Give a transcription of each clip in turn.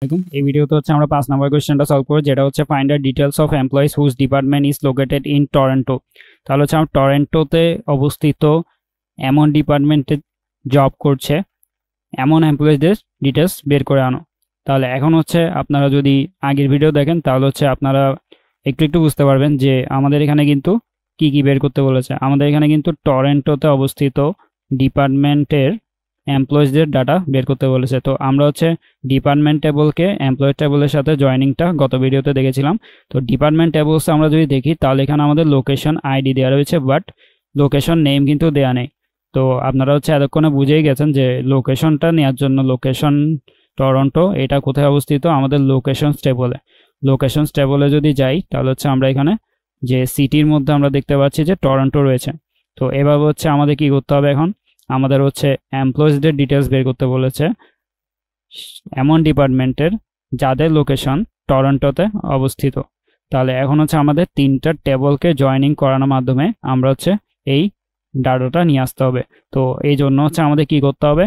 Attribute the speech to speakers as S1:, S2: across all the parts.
S1: এই ভিডিওতে হচ্ছে আমরা 5 নম্বর কোশ্চেনটা সলভ করব, যেটা হচ্ছে find the details of employees whose department is located in Toronto. তাহলে হচ্ছে আমরা টরন্টোতে অবস্থিত এমন ডিপার্টমেন্টে জব করছে এমন এমপ্লয়িজদের ডিটেলস বের করে আনো। তাহলে এখন হচ্ছে আপনারা যদি আগের ভিডিও দেখেন তাহলে হচ্ছে আপনারা একটু বুঝতে পারবেন যে আমাদের এখানে কিন্তু কি কি বের করতে বলেছে। আমাদের এখানে কিন্তু টরন্টোতে অবস্থিত ডিপার্টমেন্টের এমপ্লয়িজদের ডাটা বের করতে বলেছে। তো আমরা হচ্ছে ডিপার্টমেন্ট টেবলকে এমপ্লয়ি টেবলের সাথে জয়েনিংটা গত ভিডিওতে দেখেছিলাম। তো ডিপার্টমেন্ট টেবলস আমরা যদি দেখি তাহলে এখানে আমাদের লোকেশন আইডি দেওয়া রয়েছে, বাট লোকেশন নেম কিন্তু দেওয়া নেই। তো আপনারা হচ্ছে এতক্ষণে বুঝেই গেছেন যে লোকেশনটা নেওয়ার জন্য লোকেশন টরন্টো এটা কোথায় অবস্থিত, আমাদের লোকেশনস টেবলে। লোকেশনস টেবলে যদি যাই তাহলে হচ্ছে আমরা এখানে যে সিটির মধ্যে আমরা দেখতে পাচ্ছি যে টরন্টো রয়েছে। তো এভাবে হচ্ছে আমাদের কি করতে হবে, এখন আমাদের হচ্ছে এমপ্লয়িজদের ডিটেলস বের করতে বলেছে এমন ডিপার্টমেন্টের যাদের লোকেশন টরন্টোতে অবস্থিত। তাহলে এখন হচ্ছে আমাদের তিনটা টেবলকে জয়েনিং করানোর মাধ্যমে আমরা হচ্ছে এই ডাটাটা নিয়ে আসতে হবে। তো এই জন্য হচ্ছে আমাদের কি করতে হবে,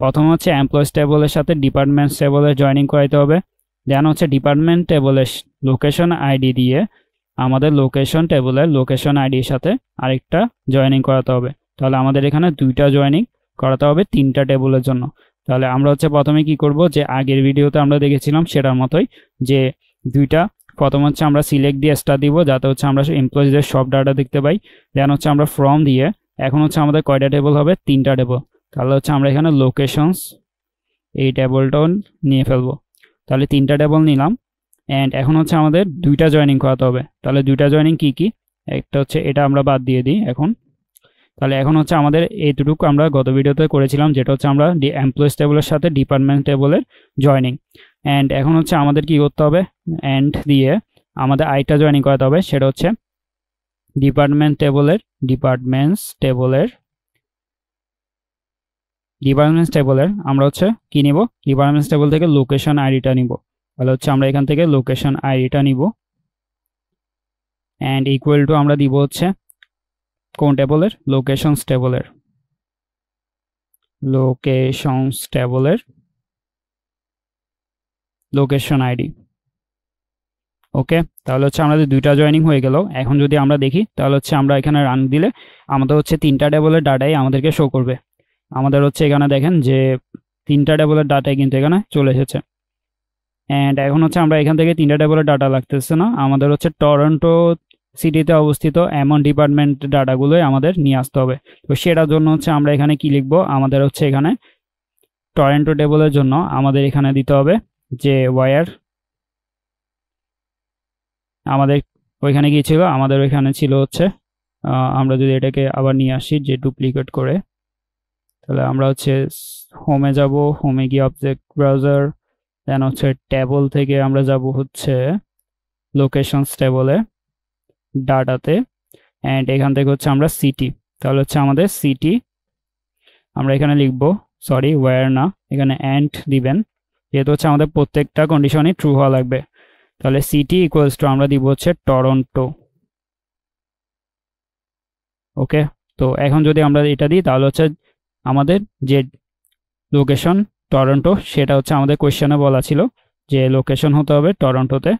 S1: প্রথম হচ্ছে এমপ্লয়িজ টেবলের সাথে ডিপার্টমেন্ট টেবলের জয়েনিং করাইতে হবে। দেন হচ্ছে ডিপার্টমেন্ট টেবলের লোকেশন আইডি দিয়ে আমাদের লোকেশন টেবলের লোকেশন আইডির সাথে আরেকটা জয়েনিং করাতে হবে। তাহলে আমাদের এখানে দুইটা জয়েনিং করাতে হবে তিনটা টেবলের জন্য। তাহলে আমরা হচ্ছে প্রথমে কি করব, যে আগের ভিডিওতে আমরা দেখেছিলাম সেটার মতোই, যে দুইটা প্রথম হচ্ছে আমরা সিলেক্ট দিয়ে স্টার দিব যাতে হচ্ছে আমরা এমপ্লয়িজদের সব ডাটা দেখতে পাই। দেন হচ্ছে আমরা ফ্রম দিয়ে এখন হচ্ছে আমাদের কয়টা টেবল হবে, তিনটা টেবল। তাহলে হচ্ছে আমরা এখানে লোকেশনস এই টেবলটাও নিয়ে ফেলবো। তাহলে তিনটা টেবল নিলাম অ্যান্ড এখন হচ্ছে আমাদের দুইটা জয়েনিং করাতে হবে। তাহলে দুইটা জয়েনিং কি কি, একটা হচ্ছে এটা আমরা বাদ দিয়ে দিই এখন। তাহলে এখন হচ্ছে আমাদের এইটুকু আমরা গত ভিডিওতে করেছিলাম, যেটা হচ্ছে আমরা এমপ্লয়িজ টেবলের সাথে ডিপার্টমেন্ট টেবলের জয়েনিং। অ্যান্ড এখন হচ্ছে আমাদের কি করতে হবে, অ্যান্ড দিয়ে আমাদের আরেকটা জয়েনিং করাতে হবে, সেটা হচ্ছে ডিপার্টমেন্টস টেবলের আমরা হচ্ছে কি নিব, ডিপার্টমেন্টস টেবল থেকে লোকেশন আইডিটা নিব। তাহলে হচ্ছে আমরা এখান থেকে লোকেশন আইডিটা নিব অ্যান্ড ইকুয়াল টু আমরা দিব হচ্ছে কোন টেবলের, লোকেশনস টেবলের লোকেশন আইডি। ওকে, তাহলে হচ্ছে আমাদের দুইটা জয়েনিং হয়ে গেল। এখন যদি আমরা দেখি তাহলে হচ্ছে আমরা এখানে রান দিলে আমাদের হচ্ছে তিনটা টেবলের ডাটাই আমাদেরকে শো করবে। আমাদের হচ্ছে এখানে দেখেন যে তিনটা টেবলের ডাটাই কিন্তু এখানে চলে এসেছে। অ্যান্ড এখন হচ্ছে আমরা এখান থেকে তিনটা টেবলের ডাটা লাগতেছে না, আমাদের হচ্ছে টরন্টো সিটিতে অবস্থিত এমন ডিপার্টমেন্ট ডাটাগুলোই আমাদের নিয়ে আসতে হবে। তো সেটার জন্য হচ্ছে আমরা এখানে কি লিখবো, আমাদের হচ্ছে এখানে টরন্টো টেবলের জন্য আমাদের এখানে দিতে হবে যে ওয়ার, আমাদের ওইখানে কি ছিল, আমাদের ওইখানে ছিল হচ্ছে আমরা যদি এটাকে আবার নিয়ে আসি যে ডুপ্লিকেট করে, তাহলে আমরা হচ্ছে হোমে যাব, হোমে গিয়ে অবজেক্ট ব্রাউজার, দেন হচ্ছে টেবল থেকে আমরা যাব হচ্ছে লোকেশনস টেবলে ডাটাতে, অ্যান্ড এখান থেকে হচ্ছে আমরা সিটি। তাহলে হচ্ছে আমাদের সিটি আমরা এখানে লিখবো, সরি ওয়্যার না, এখানে অ্যান্ড দিবেন, যেহেতু হচ্ছে আমাদের প্রত্যেকটা কন্ডিশনই ট্রু হওয়া লাগবে। তাহলে সিটি ইকুয়ালস টু আমরা দিব হচ্ছে টরন্টো। ওকে, তো এখন যদি আমরা এটা দিই তাহলে হচ্ছে আমাদের যে লোকেশন টরন্টো সেটা হচ্ছে আমাদের কোয়েশ্চেনে বলা ছিল যে লোকেশন হতে হবে টরন্টোতে।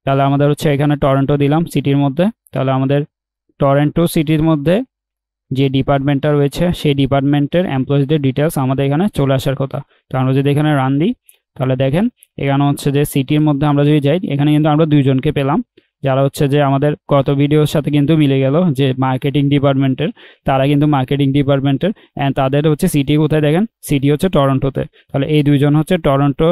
S1: তাহলে আমাদের হচ্ছে এখানে টরন্টো দিলাম সিটির মধ্যে। তাহলে আমাদের টরন্টো সিটির মধ্যে যে ডিপার্টমেন্টটা রয়েছে সেই ডিপার্টমেন্টের এমপ্লয়িজদের ডিটেলস আমাদের এখানে চলে আসার কথা। তো আমরা যদি এখানে রান দিই তাহলে দেখেন এখানে হচ্ছে যে সিটির মধ্যে আমরা যদি যাই এখানে কিন্তু আমরা দুইজনকে পেলাম, যারা হচ্ছে যে আমাদের গত ভিডিওর সাথে কিন্তু মিলে গেল যে মার্কেটিং ডিপার্টমেন্টের, তারা কিন্তু মার্কেটিং ডিপার্টমেন্টের অ্যান্ড তাদের হচ্ছে সিটি কোথায় দেখেন, সিটি হচ্ছে টরন্টোতে। তাহলে এই দুইজন হচ্ছে টরন্টো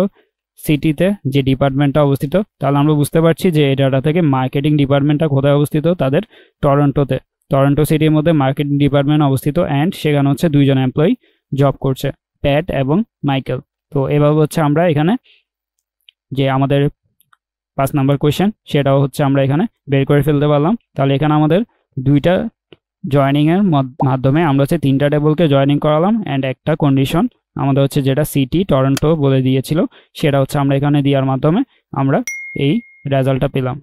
S1: সিটিতে যে ডিপার্টমেন্টটা অবস্থিত। তাহলে আমরা বুঝতে পারছি যে এই ডাটা থেকে মার্কেটিং ডিপার্টমেন্টটা কোথায় অবস্থিত, তাদের টরন্টোতে, টরন্টো সিটির মধ্যে মার্কেটিং ডিপার্টমেন্ট অবস্থিত অ্যান্ড সেখানে হচ্ছে দুইজন এমপ্লয়ি জব করছে, প্যাট এবং মাইকেল। তো এভাবে হচ্ছে আমরা এখানে যে আমাদের 5 নম্বর কোয়েশ্চেন সেটাও হচ্ছে আমরা এখানে বের করে ফেলতে পারলাম। তাহলে এখানে আমাদের দুইটা জয়েনিংয়ের মাধ্যমে আমরা হচ্ছে তিনটা টেবলকে জয়েনিং করালাম অ্যান্ড একটা কন্ডিশন আমাদের হচ্ছে যেটা সিটি টরন্টো বলে দিয়েছিল সেটা হচ্ছে আমরা এখানে দেওয়ার মাধ্যমে আমরা এই রেজাল্টটা পেলাম।